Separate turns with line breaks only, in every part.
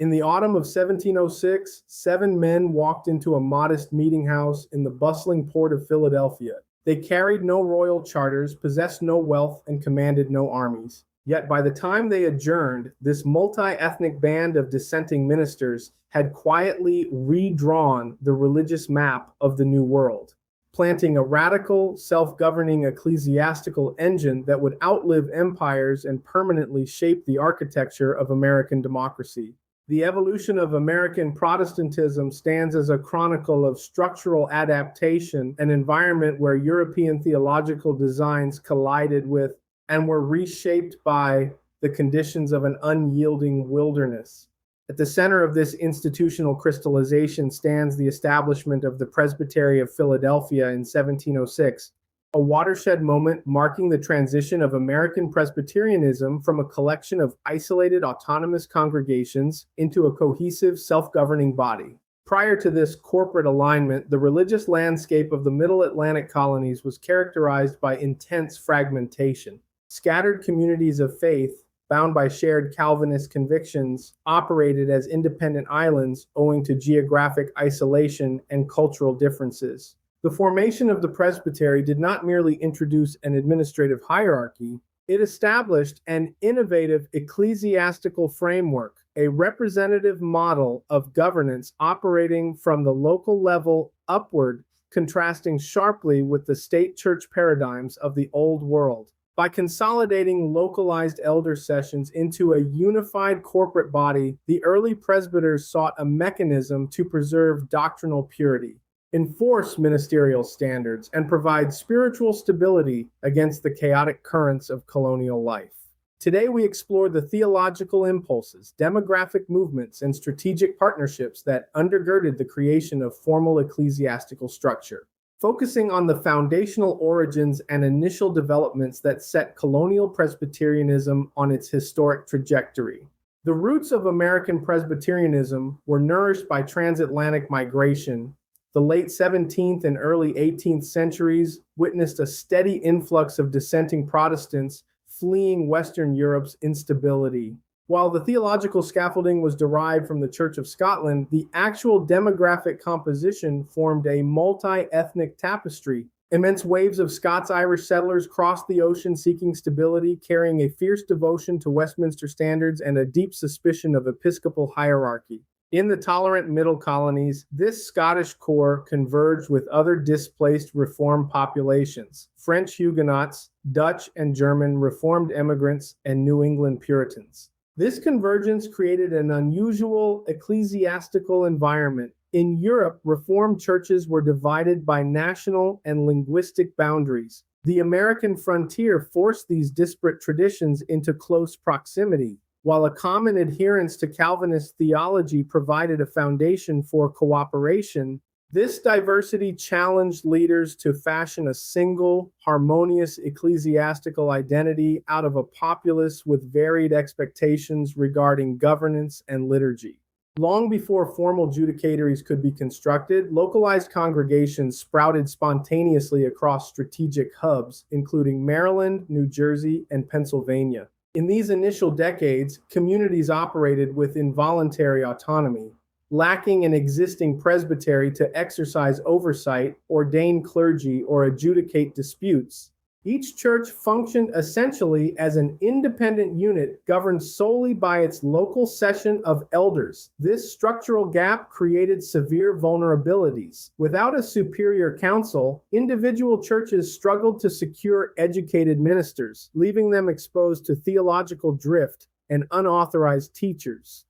In the autumn of 1706, 7 men walked into a modest meeting house in the bustling port of Philadelphia. They carried no royal charters, possessed no wealth, and commanded no armies. Yet by the time they adjourned, this multi-ethnic band of dissenting ministers had quietly redrawn the religious map of the New World, planting a radical, self-governing ecclesiastical engine that would outlive empires and permanently shape the architecture of American democracy. The evolution of American Protestantism stands as a chronicle of structural adaptation, an environment where European theological designs collided with and were reshaped by the conditions of an unyielding wilderness. At the center of this institutional crystallization stands the establishment of the Presbytery of Philadelphia in 1706, a watershed moment marking the transition of American Presbyterianism from a collection of isolated autonomous congregations into a cohesive, self-governing body. Prior to this corporate alignment, the religious landscape of the Middle Atlantic colonies was characterized by intense fragmentation. Scattered communities of faith, bound by shared Calvinist convictions, operated as independent islands owing to geographic isolation and cultural differences. The formation of the presbytery did not merely introduce an administrative hierarchy, it established an innovative ecclesiastical framework, a representative model of governance operating from the local level upward, contrasting sharply with the state church paradigms of the Old World. By consolidating localized elder sessions into a unified corporate body, the early presbyters sought a mechanism to preserve doctrinal purity, enforce ministerial standards, and provide spiritual stability against the chaotic currents of colonial life. Today, we explore the theological impulses, demographic movements, and strategic partnerships that undergirded the creation of formal ecclesiastical structure, focusing on the foundational origins and initial developments that set colonial Presbyterianism on its historic trajectory. The roots of American Presbyterianism were nourished by transatlantic migration. The late 17th and early 18th centuries witnessed a steady influx of dissenting Protestants fleeing Western Europe's instability. While the theological scaffolding was derived from the Church of Scotland, the actual demographic composition formed a multi-ethnic tapestry. Immense waves of Scots-Irish settlers crossed the ocean seeking stability, carrying a fierce devotion to Westminster standards and a deep suspicion of episcopal hierarchy. In the tolerant middle colonies, this Scottish core converged with other displaced Reformed populations, French Huguenots, Dutch and German Reformed immigrants, and New England Puritans. This convergence created an unusual ecclesiastical environment. In Europe, Reformed churches were divided by national and linguistic boundaries. The American frontier forced these disparate traditions into close proximity, while a common adherence to Calvinist theology provided a foundation for cooperation. This diversity challenged leaders to fashion a single, harmonious ecclesiastical identity out of a populace with varied expectations regarding governance and liturgy. Long before formal judicatories could be constructed, localized congregations sprouted spontaneously across strategic hubs, including Maryland, New Jersey, and Pennsylvania. In these initial decades, communities operated with involuntary autonomy, lacking an existing presbytery to exercise oversight, ordain clergy, or adjudicate disputes. Each church functioned essentially as an independent unit governed solely by its local session of elders. This structural gap created severe vulnerabilities. Without a superior council, individual churches struggled to secure educated ministers, leaving them exposed to theological drift and unauthorized teachers.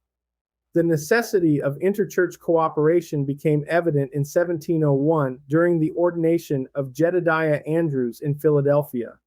The necessity of interchurch cooperation became evident in 1701 during the ordination of Jedediah Andrews in Philadelphia.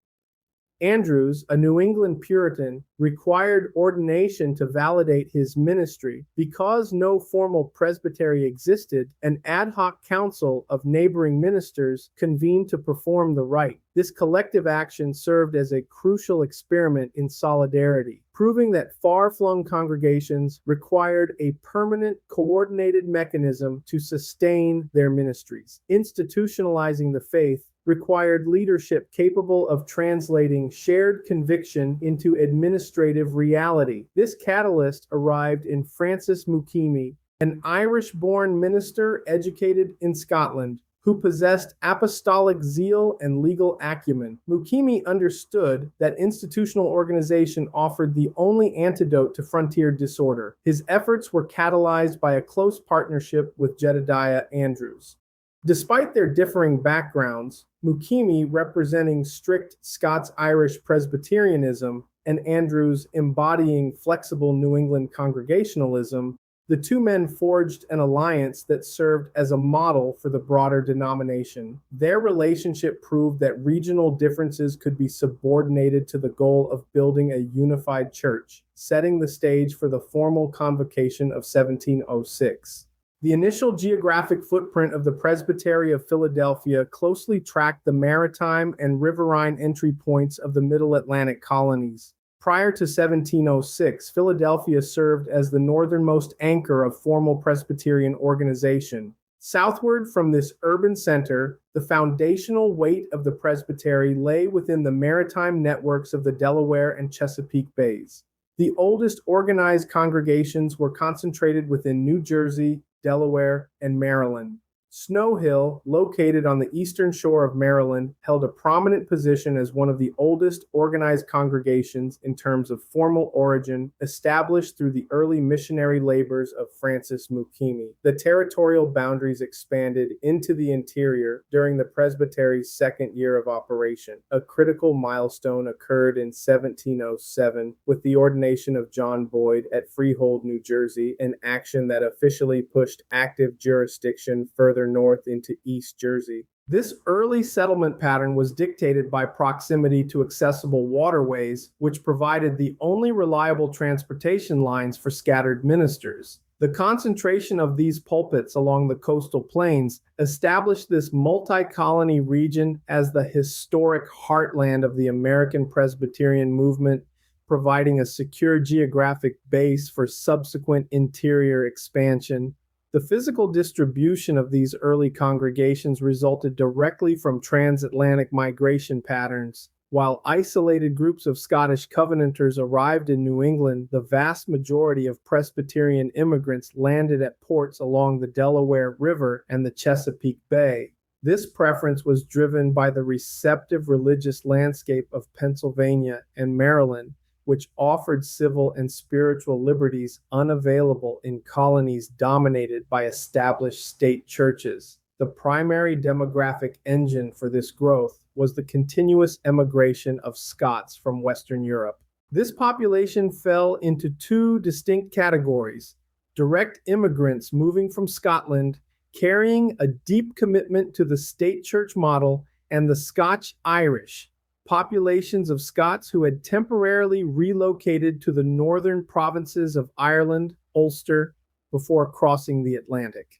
Andrews, a New England Puritan, required ordination to validate his ministry. Because no formal presbytery existed, an ad hoc council of neighboring ministers convened to perform the rite. This collective action served as a crucial experiment in solidarity, proving that far-flung congregations required a permanent, coordinated mechanism to sustain their ministries. Institutionalizing the faith required leadership capable of translating shared conviction into administrative reality. This catalyst arrived in Francis Makemie, an Irish-born minister educated in Scotland, who possessed apostolic zeal and legal acumen. Makemie understood that institutional organization offered the only antidote to frontier disorder. His efforts were catalyzed by a close partnership with Jedediah Andrews. Despite their differing backgrounds, Makemie representing strict Scots-Irish Presbyterianism and Andrews embodying flexible New England Congregationalism, the two men forged an alliance that served as a model for the broader denomination. Their relationship proved that regional differences could be subordinated to the goal of building a unified church, setting the stage for the formal convocation of 1706. The initial geographic footprint of the Presbytery of Philadelphia closely tracked the maritime and riverine entry points of the Middle Atlantic colonies. Prior to 1706, Philadelphia served as the northernmost anchor of formal Presbyterian organization. Southward from this urban center, the foundational weight of the Presbytery lay within the maritime networks of the Delaware and Chesapeake Bays. The oldest organized congregations were concentrated within New Jersey, Delaware, and Maryland. Snow Hill, located on the eastern shore of Maryland, held a prominent position as one of the oldest organized congregations in terms of formal origin, established through the early missionary labors of Francis Makemie. The territorial boundaries expanded into the interior during the Presbytery's second year of operation. A critical milestone occurred in 1707 with the ordination of John Boyd at Freehold, New Jersey, an action that officially pushed active jurisdiction further north into East Jersey. This early settlement pattern was dictated by proximity to accessible waterways, which provided the only reliable transportation lines for scattered ministers. The concentration of these pulpits along the coastal plains established this multi-colony region as the historic heartland of the American Presbyterian movement, providing a secure geographic base for subsequent interior expansion. The physical distribution of these early congregations resulted directly from transatlantic migration patterns. While isolated groups of Scottish Covenanters arrived in New England, the vast majority of Presbyterian immigrants landed at ports along the Delaware River and the Chesapeake Bay. This preference was driven by the receptive religious landscape of Pennsylvania and Maryland, which offered civil and spiritual liberties unavailable in colonies dominated by established state churches. The primary demographic engine for this growth was the continuous emigration of Scots from Western Europe. This population fell into two distinct categories: direct immigrants moving from Scotland, carrying a deep commitment to the state church model, and the Scotch-Irish, populations of Scots who had temporarily relocated to the northern provinces of Ireland, Ulster, before crossing the Atlantic.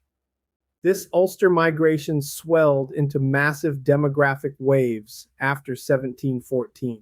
This Ulster migration swelled into massive demographic waves after 1714.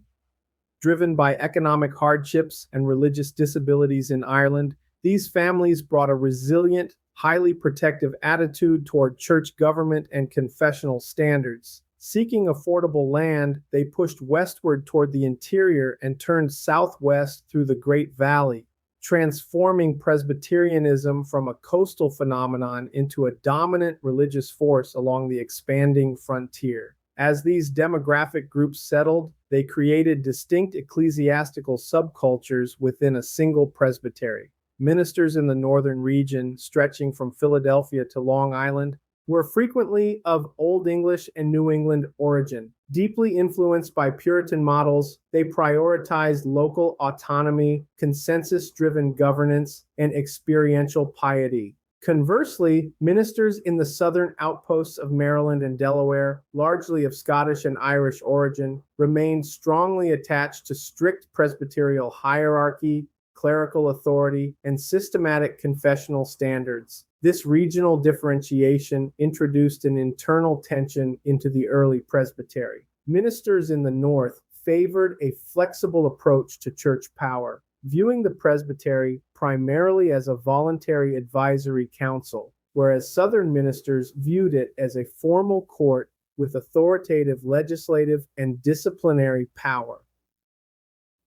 Driven by economic hardships and religious disabilities in Ireland, these families brought a resilient, highly protective attitude toward church government and confessional standards. Seeking affordable land, they pushed westward toward the interior and turned southwest through the Great Valley, transforming Presbyterianism from a coastal phenomenon into a dominant religious force along the expanding frontier. As these demographic groups settled, they created distinct ecclesiastical subcultures within a single presbytery. Ministers in the northern region, stretching from Philadelphia to Long Island, were frequently of Old English and New England origin. Deeply influenced by Puritan models, they prioritized local autonomy, consensus-driven governance, and experiential piety. Conversely, ministers in the southern outposts of Maryland and Delaware, largely of Scottish and Irish origin, remained strongly attached to strict presbyterial hierarchy, clerical authority, and systematic confessional standards. This regional differentiation introduced an internal tension into the early presbytery. Ministers in the North favored a flexible approach to church power, viewing the presbytery primarily as a voluntary advisory council, whereas Southern ministers viewed it as a formal court with authoritative legislative and disciplinary power.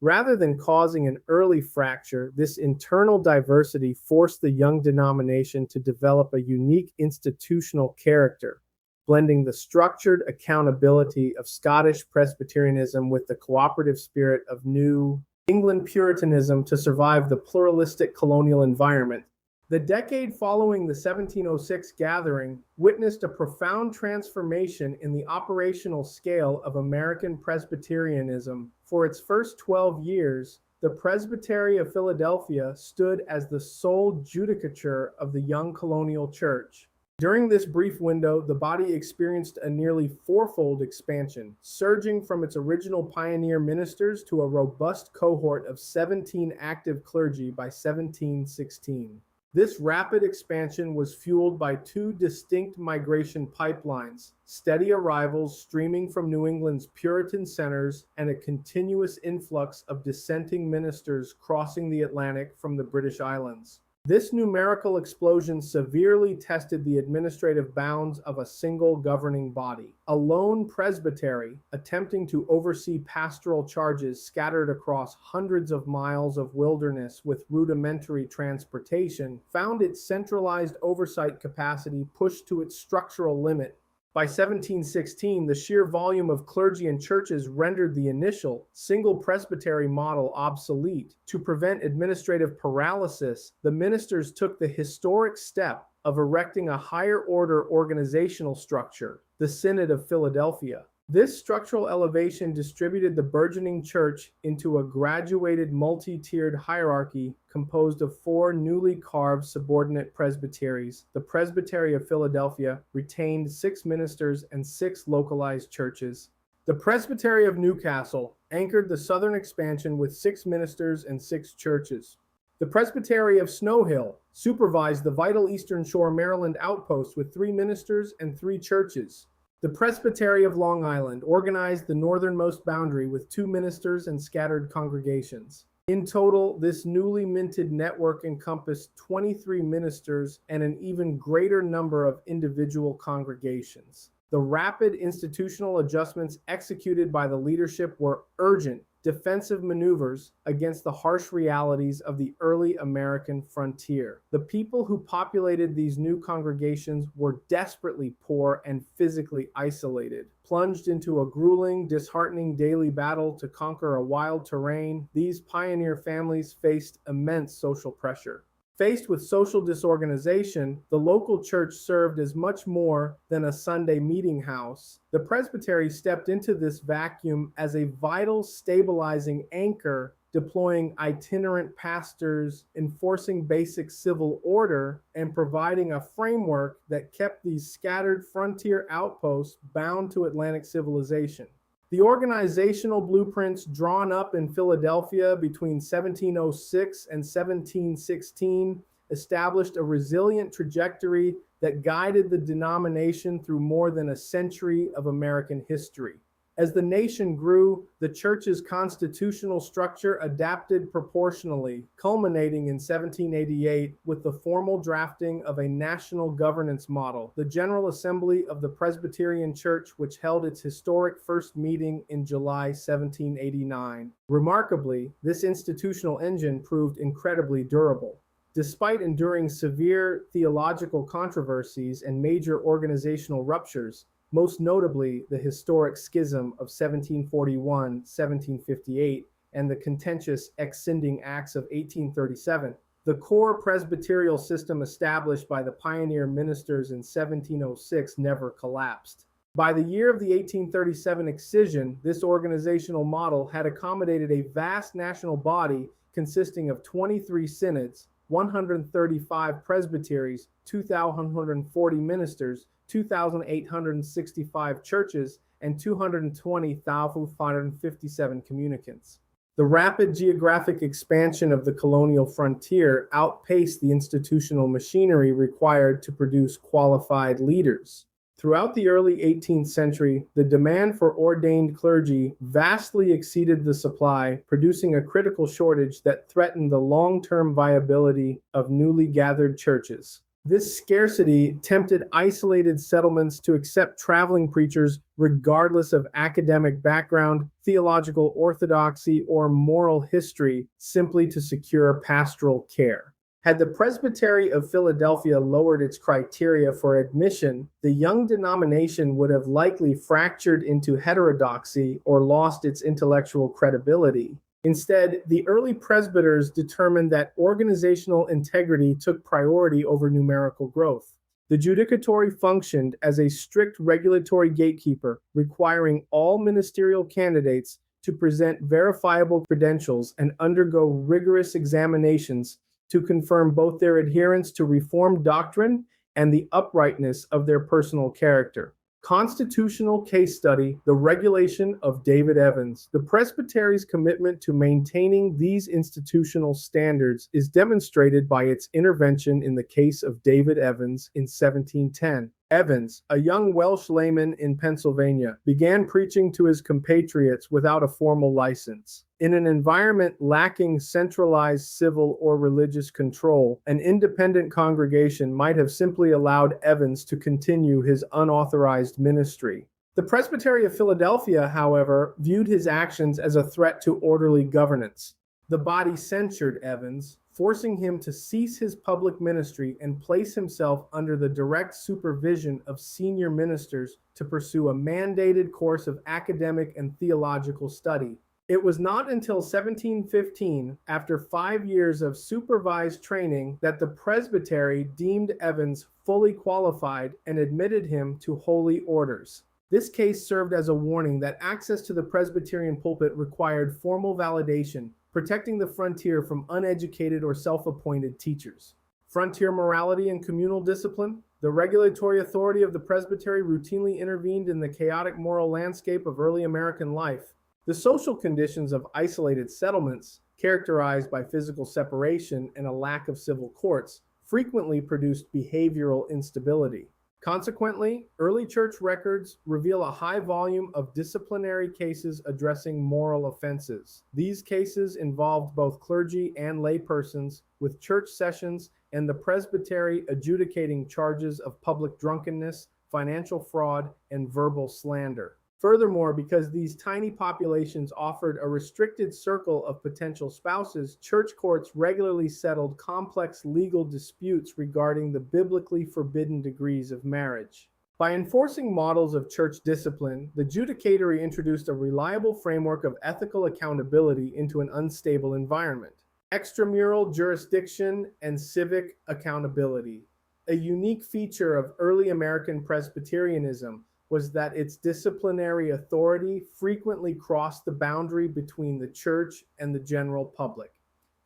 Rather than causing an early fracture, this internal diversity forced the young denomination to develop a unique institutional character, blending the structured accountability of Scottish Presbyterianism with the cooperative spirit of New England Puritanism to survive the pluralistic colonial environment. The decade following the 1706 gathering witnessed a profound transformation in the operational scale of American Presbyterianism. For its first 12 years, the Presbytery of Philadelphia stood as the sole judicature of the young colonial church. During this brief window, the body experienced a nearly fourfold expansion, surging from its original pioneer ministers to a robust cohort of 17 active clergy by 1716. This rapid expansion was fueled by two distinct migration pipelines, steady arrivals streaming from New England's Puritan centers and a continuous influx of dissenting ministers crossing the Atlantic from the British Islands. This numerical explosion severely tested the administrative bounds of a single governing body. A lone presbytery, attempting to oversee pastoral charges scattered across hundreds of miles of wilderness with rudimentary transportation, found its centralized oversight capacity pushed to its structural limit. By 1716, the sheer volume of clergy and churches rendered the initial, single presbytery model obsolete. To prevent administrative paralysis, the ministers took the historic step of erecting a higher order organizational structure, the Synod of Philadelphia. This structural elevation distributed the burgeoning church into a graduated multi-tiered hierarchy composed of four newly carved subordinate presbyteries. The Presbytery of Philadelphia retained 6 ministers and 6 localized churches. The Presbytery of Newcastle anchored the southern expansion with 6 ministers and 6 churches. The Presbytery of Snow Hill supervised the vital Eastern Shore, Maryland outpost with 3 ministers and 3 churches. The Presbytery of Long Island organized the northernmost boundary with 2 ministers and scattered congregations. In total, this newly minted network encompassed 23 ministers and an even greater number of individual congregations. The rapid institutional adjustments executed by the leadership were urgent, defensive maneuvers against the harsh realities of the early American frontier. The people who populated these new congregations were desperately poor and physically isolated. Plunged into a grueling, disheartening daily battle to conquer a wild terrain, these pioneer families faced immense social pressure. Faced with social disorganization, the local church served as much more than a Sunday meeting house. The presbytery stepped into this vacuum as a vital stabilizing anchor, deploying itinerant pastors, enforcing basic civil order, and providing a framework that kept these scattered frontier outposts bound to Atlantic civilization. The organizational blueprints drawn up in Philadelphia between 1706 and 1716 established a resilient trajectory that guided the denomination through more than a century of American history. As the nation grew, the church's constitutional structure adapted proportionally, culminating in 1788 with the formal drafting of a national governance model, the General Assembly of the Presbyterian Church, which held its historic first meeting in July 1789. Remarkably, this institutional engine proved incredibly durable. Despite enduring severe theological controversies and major organizational ruptures, most notably the historic schism of 1741-1758 and the contentious Exscinding Acts of 1837, the core presbyterial system established by the pioneer ministers in 1706 never collapsed. By the year of the 1837 excision, this organizational model had accommodated a vast national body consisting of 23 synods, 135 presbyteries, 2,140 ministers, 2,865 churches, and 220,557 communicants. The rapid geographic expansion of the colonial frontier outpaced the institutional machinery required to produce qualified leaders. Throughout the early 18th century, the demand for ordained clergy vastly exceeded the supply, producing a critical shortage that threatened the long-term viability of newly gathered churches. This scarcity tempted isolated settlements to accept traveling preachers regardless of academic background, theological orthodoxy, or moral history, simply to secure pastoral care. Had the Presbytery of Philadelphia lowered its criteria for admission, the young denomination would have likely fractured into heterodoxy or lost its intellectual credibility. Instead, the early presbyters determined that organizational integrity took priority over numerical growth. The judicatory functioned as a strict regulatory gatekeeper, requiring all ministerial candidates to present verifiable credentials and undergo rigorous examinations to confirm both their adherence to Reformed doctrine and the uprightness of their personal character. Constitutional case study, the regulation of David Evans. The Presbytery's commitment to maintaining these institutional standards is demonstrated by its intervention in the case of David Evans in 1710. Evans, a young Welsh layman in Pennsylvania, began preaching to his compatriots without a formal license. In an environment lacking centralized civil or religious control, an independent congregation might have simply allowed Evans to continue his unauthorized ministry. The Presbytery of Philadelphia, however, viewed his actions as a threat to orderly governance. The body censured Evans, forcing him to cease his public ministry and place himself under the direct supervision of senior ministers to pursue a mandated course of academic and theological study. It was not until 1715, after 5 years of supervised training, that the presbytery deemed Evans fully qualified and admitted him to holy orders. This case served as a warning that access to the Presbyterian pulpit required formal validation, protecting the frontier from uneducated or self-appointed teachers. Frontier morality and communal discipline. The regulatory authority of the presbytery routinely intervened in the chaotic moral landscape of early American life. The social conditions of isolated settlements, characterized by physical separation and a lack of civil courts, frequently produced behavioral instability. Consequently, early church records reveal a high volume of disciplinary cases addressing moral offenses. These cases involved both clergy and laypersons, with church sessions and the presbytery adjudicating charges of public drunkenness, financial fraud, and verbal slander. Furthermore, because these tiny populations offered a restricted circle of potential spouses, church courts regularly settled complex legal disputes regarding the biblically forbidden degrees of marriage. By enforcing models of church discipline, the judicatory introduced a reliable framework of ethical accountability into an unstable environment. Extramural jurisdiction and civic accountability. A unique feature of early American Presbyterianism was that its disciplinary authority frequently crossed the boundary between the church and the general public.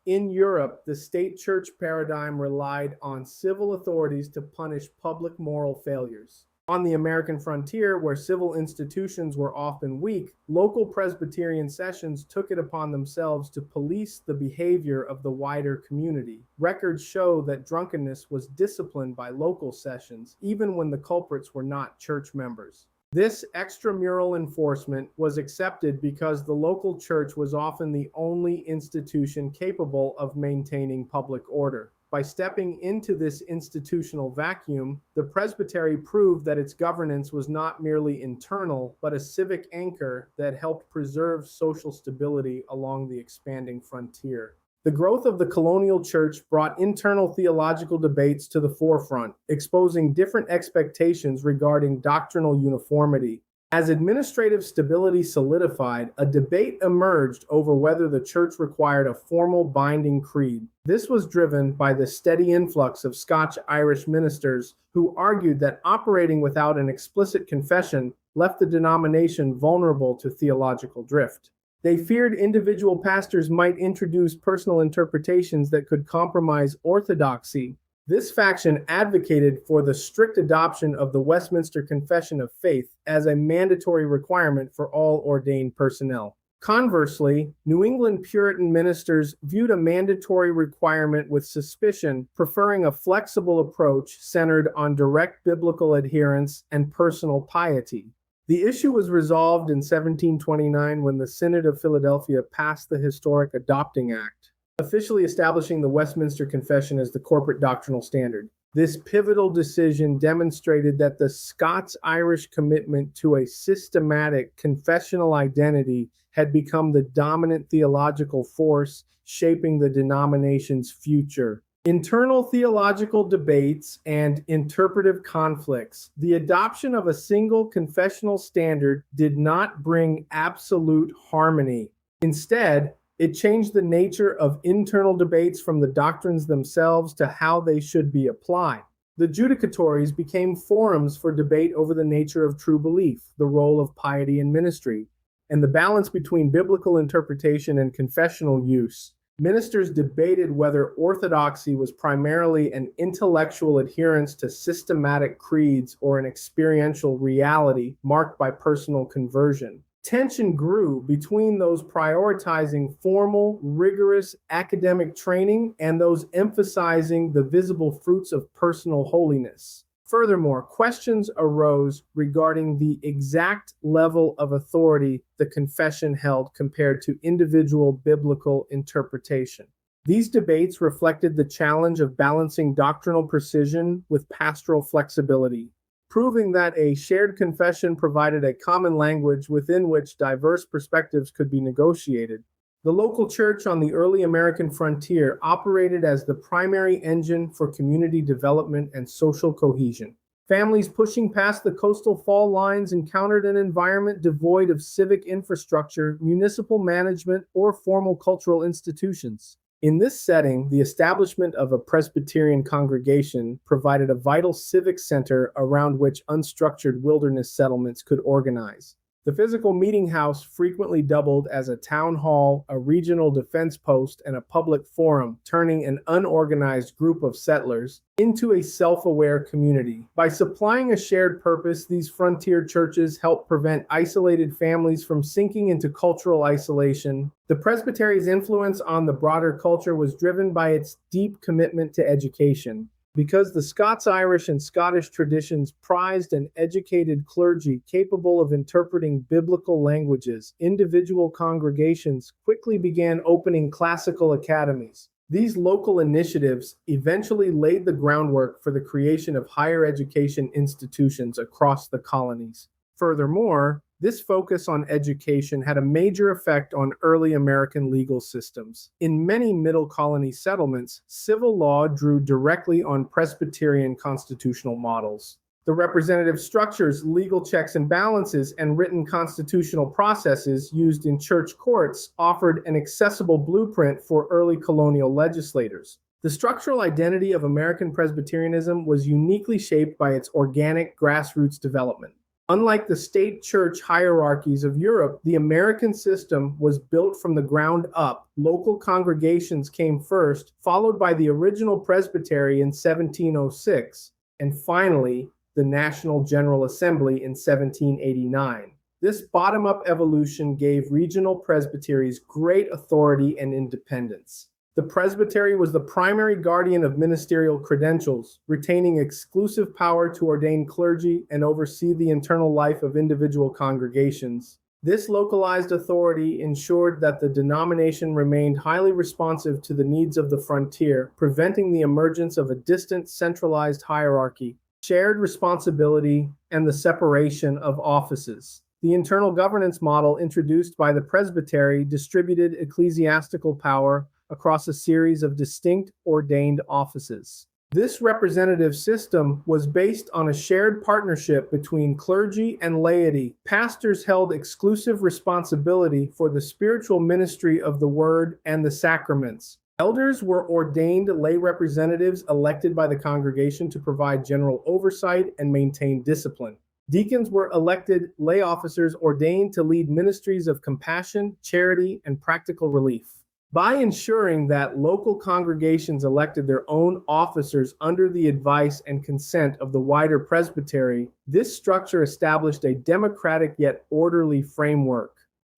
In Europe, the state church paradigm relied on civil authorities to punish public moral failures. On the American frontier, where civil institutions were often weak, local Presbyterian sessions took it upon themselves to police the behavior of the wider community. Records show that drunkenness was disciplined by local sessions, even when the culprits were not church members. This extramural enforcement was accepted because the local church was often the only institution capable of maintaining public order. By stepping into this institutional vacuum, the presbytery proved that its governance was not merely internal, but a civic anchor that helped preserve social stability along the expanding frontier. The growth of the colonial church brought internal theological debates to the forefront, exposing different expectations regarding doctrinal uniformity. As administrative stability solidified, a debate emerged over whether the church required a formal binding creed. This was driven by the steady influx of Scotch-Irish ministers who argued that operating without an explicit confession left the denomination vulnerable to theological drift. They feared individual pastors might introduce personal interpretations that could compromise orthodoxy. This faction advocated for the strict adoption of the Westminster Confession of Faith as a mandatory requirement for all ordained personnel. Conversely, New England Puritan ministers viewed a mandatory requirement with suspicion, preferring a flexible approach centered on direct biblical adherence and personal piety. The issue was resolved in 1729 when the Synod of Philadelphia passed the historic Adopting Act, officially establishing the Westminster Confession as the corporate doctrinal standard. This pivotal decision demonstrated that the Scots-Irish commitment to a systematic confessional identity had become the dominant theological force shaping the denomination's future. Internal theological debates and interpretive conflicts. The adoption of a single confessional standard did not bring absolute harmony. Instead, it changed the nature of internal debates from the doctrines themselves to how they should be applied. The judicatories became forums for debate over the nature of true belief, the role of piety in ministry, and the balance between biblical interpretation and confessional use. Ministers debated whether orthodoxy was primarily an intellectual adherence to systematic creeds or an experiential reality marked by personal conversion. Tension grew between those prioritizing formal, rigorous academic training and those emphasizing the visible fruits of personal holiness. Furthermore, questions arose regarding the exact level of authority the confession held compared to individual biblical interpretation. These debates reflected the challenge of balancing doctrinal precision with pastoral flexibility, proving that a shared confession provided a common language within which diverse perspectives could be negotiated. The local church on the early American frontier operated as the primary engine for community development and social cohesion. Families pushing past the coastal fall lines encountered an environment devoid of civic infrastructure, municipal management, or formal cultural institutions. In this setting, the establishment of a Presbyterian congregation provided a vital civic center around which unstructured wilderness settlements could organize. The physical meeting house frequently doubled as a town hall, a regional defense post, and a public forum, turning an unorganized group of settlers into a self-aware community. By supplying a shared purpose, these frontier churches helped prevent isolated families from sinking into cultural isolation. The Presbytery's influence on the broader culture was driven by its deep commitment to education. Because the Scots-Irish and Scottish traditions prized an educated clergy capable of interpreting biblical languages, individual congregations quickly began opening classical academies. These local initiatives eventually laid the groundwork for the creation of higher education institutions across the colonies. Furthermore, this focus on education had a major effect on early American legal systems. In many middle colony settlements, civil law drew directly on Presbyterian constitutional models. The representative structures, legal checks and balances, and written constitutional processes used in church courts offered an accessible blueprint for early colonial legislators. The structural identity of American Presbyterianism was uniquely shaped by its organic grassroots development. Unlike the state church hierarchies of Europe, the American system was built from the ground up. Local congregations came first, followed by the original presbytery in 1706, and finally, the National General Assembly in 1789. This bottom-up evolution gave regional presbyteries great authority and independence. The presbytery was the primary guardian of ministerial credentials, retaining exclusive power to ordain clergy and oversee the internal life of individual congregations. This localized authority ensured that the denomination remained highly responsive to the needs of the frontier, preventing the emergence of a distant, centralized hierarchy, shared responsibility, and the separation of offices. The internal governance model introduced by the presbytery distributed ecclesiastical power across a series of distinct ordained offices. This representative system was based on a shared partnership between clergy and laity. Pastors held exclusive responsibility for the spiritual ministry of the word and the sacraments. Elders were ordained lay representatives elected by the congregation to provide general oversight and maintain discipline. Deacons were elected lay officers ordained to lead ministries of compassion, charity, and practical relief. By ensuring that local congregations elected their own officers under the advice and consent of the wider presbytery, this structure established a democratic yet orderly framework.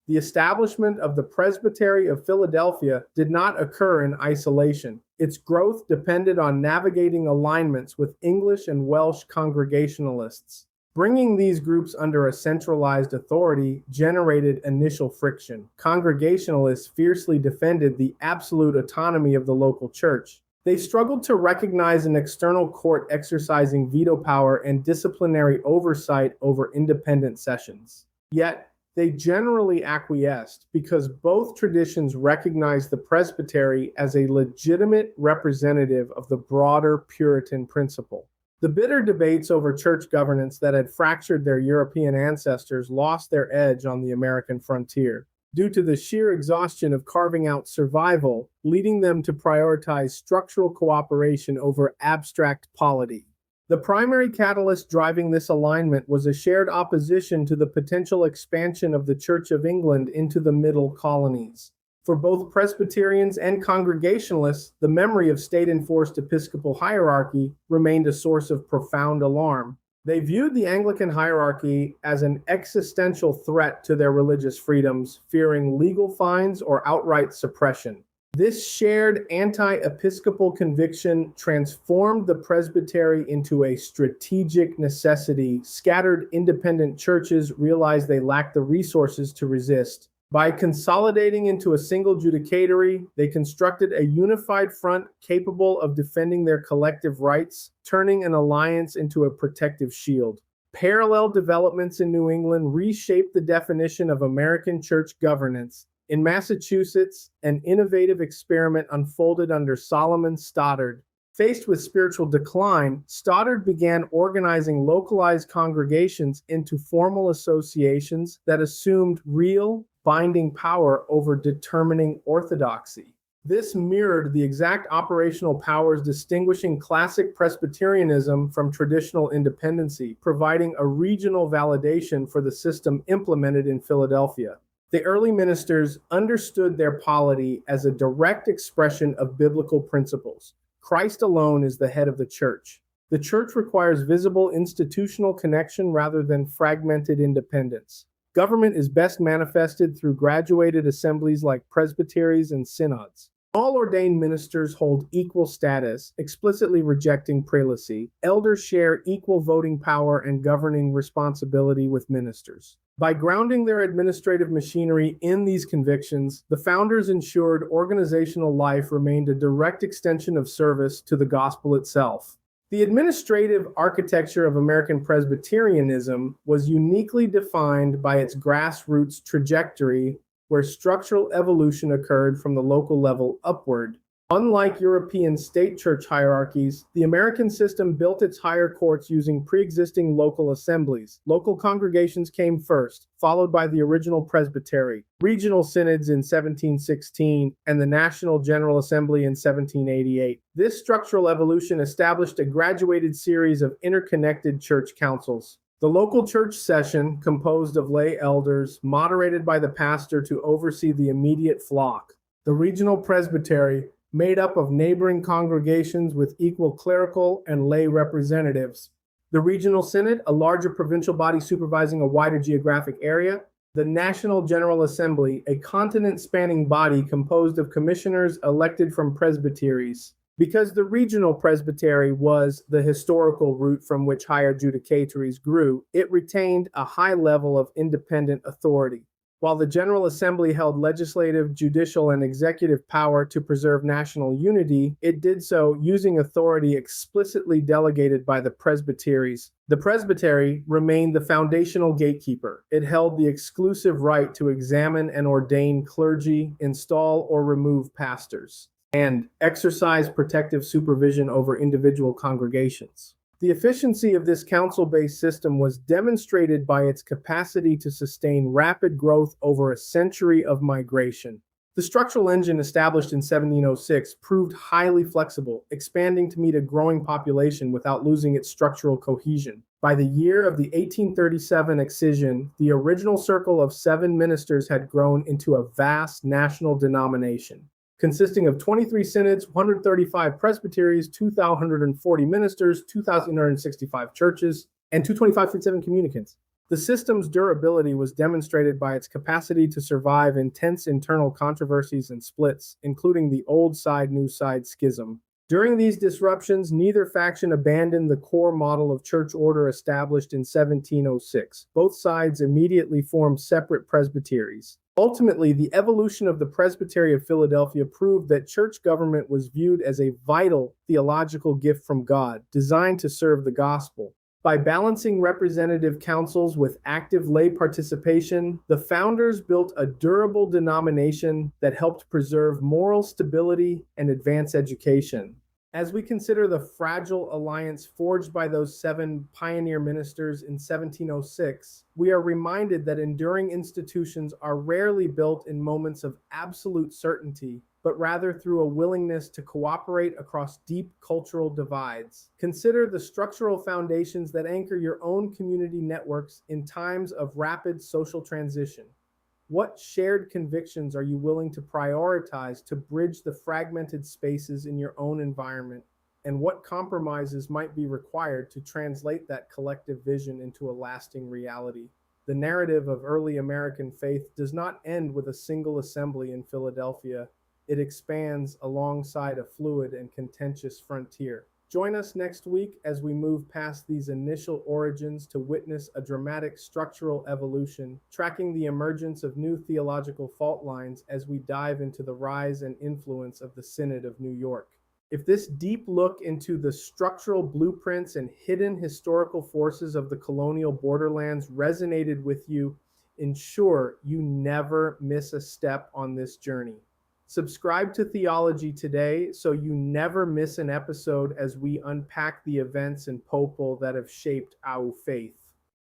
The establishment of the Presbytery of Philadelphia did not occur in isolation. Its growth depended on navigating alignments with English and Welsh Congregationalists. Bringing these groups under a centralized authority generated initial friction. Congregationalists fiercely defended the absolute autonomy of the local church. They struggled to recognize an external court exercising veto power and disciplinary oversight over independent sessions. Yet, they generally acquiesced because both traditions recognized the presbytery as a legitimate representative of the broader Puritan principle. The bitter debates over church governance that had fractured their European ancestors lost their edge on the American frontier, due to the sheer exhaustion of carving out survival, leading them to prioritize structural cooperation over abstract polity. The primary catalyst driving this alignment was a shared opposition to the potential expansion of the Church of England into the Middle Colonies. For both Presbyterians and Congregationalists, the memory of state-enforced episcopal hierarchy remained a source of profound alarm. They viewed the Anglican hierarchy as an existential threat to their religious freedoms, fearing legal fines or outright suppression. This shared anti-episcopal conviction transformed the presbytery into a strategic necessity. Scattered independent churches realized they lacked the resources to resist. By consolidating into a single judicatory, they constructed a unified front capable of defending their collective rights, turning an alliance into a protective shield. Parallel developments in New England reshaped the definition of American church governance. In Massachusetts, an innovative experiment unfolded under Solomon Stoddard. Faced with spiritual decline, Stoddard began organizing localized congregations into formal associations that assumed real, binding power over determining orthodoxy. This mirrored the exact operational powers distinguishing classic Presbyterianism from traditional independency, providing a regional validation for the system implemented in Philadelphia. The early ministers understood their polity as a direct expression of biblical principles. Christ alone is the head of the church. The church requires visible institutional connection rather than fragmented independence. Government is best manifested through graduated assemblies like presbyteries and synods. All ordained ministers hold equal status, explicitly rejecting prelacy. Elders share equal voting power and governing responsibility with ministers. By grounding their administrative machinery in these convictions, the founders ensured organizational life remained a direct extension of service to the gospel itself. The administrative architecture of American Presbyterianism was uniquely defined by its grassroots trajectory, where structural evolution occurred from the local level upward. Unlike European state church hierarchies, the American system built its higher courts using pre-existing local assemblies. Local congregations came first, followed by the original presbytery, regional synods in 1716, and the National General Assembly in 1788. This structural evolution established a graduated series of interconnected church councils. The local church session, composed of lay elders, moderated by the pastor to oversee the immediate flock. The regional presbytery, made up of neighboring congregations with equal clerical and lay representatives. The regional synod, a larger provincial body supervising a wider geographic area. The National General Assembly, a continent-spanning body composed of commissioners elected from presbyteries. Because the regional presbytery was the historical root from which higher judicatories grew, it retained a high level of independent authority. While the General Assembly held legislative, judicial, and executive power to preserve national unity, it did so using authority explicitly delegated by the presbyteries. The presbytery remained the foundational gatekeeper. It held the exclusive right to examine and ordain clergy, install or remove pastors, and exercise protective supervision over individual congregations. The efficiency of this council-based system was demonstrated by its capacity to sustain rapid growth over a century of migration. The structural engine established in 1706 proved highly flexible, expanding to meet a growing population without losing its structural cohesion. By the year of the 1837 excision, the original circle of 7 ministers had grown into a vast national denomination, consisting of 23 synods, 135 presbyteries, 2,140 ministers, 2,165 churches, and 225.7 communicants. The system's durability was demonstrated by its capacity to survive intense internal controversies and splits, including the Old Side, New Side schism. During these disruptions, neither faction abandoned the core model of church order established in 1706. Both sides immediately formed separate presbyteries. Ultimately, the evolution of the Presbytery of Philadelphia proved that church government was viewed as a vital theological gift from God, designed to serve the gospel. By balancing representative councils with active lay participation, the founders built a durable denomination that helped preserve moral stability and advance education. As we consider the fragile alliance forged by those seven pioneer ministers in 1706, we are reminded that enduring institutions are rarely built in moments of absolute certainty, but rather through a willingness to cooperate across deep cultural divides. Consider the structural foundations that anchor your own community networks in times of rapid social transition. What shared convictions are you willing to prioritize to bridge the fragmented spaces in your own environment? And what compromises might be required to translate that collective vision into a lasting reality? The narrative of early American faith does not end with a single assembly in Philadelphia. It expands alongside a fluid and contentious frontier. Join us next week as we move past these initial origins to witness a dramatic structural evolution, tracking the emergence of new theological fault lines as we dive into the rise and influence of the Synod of New York. If this deep look into the structural blueprints and hidden historical forces of the colonial borderlands resonated with you, ensure you never miss a step on this journey. Subscribe to Theology today so you never miss an episode as we unpack the events and popol that have shaped our faith.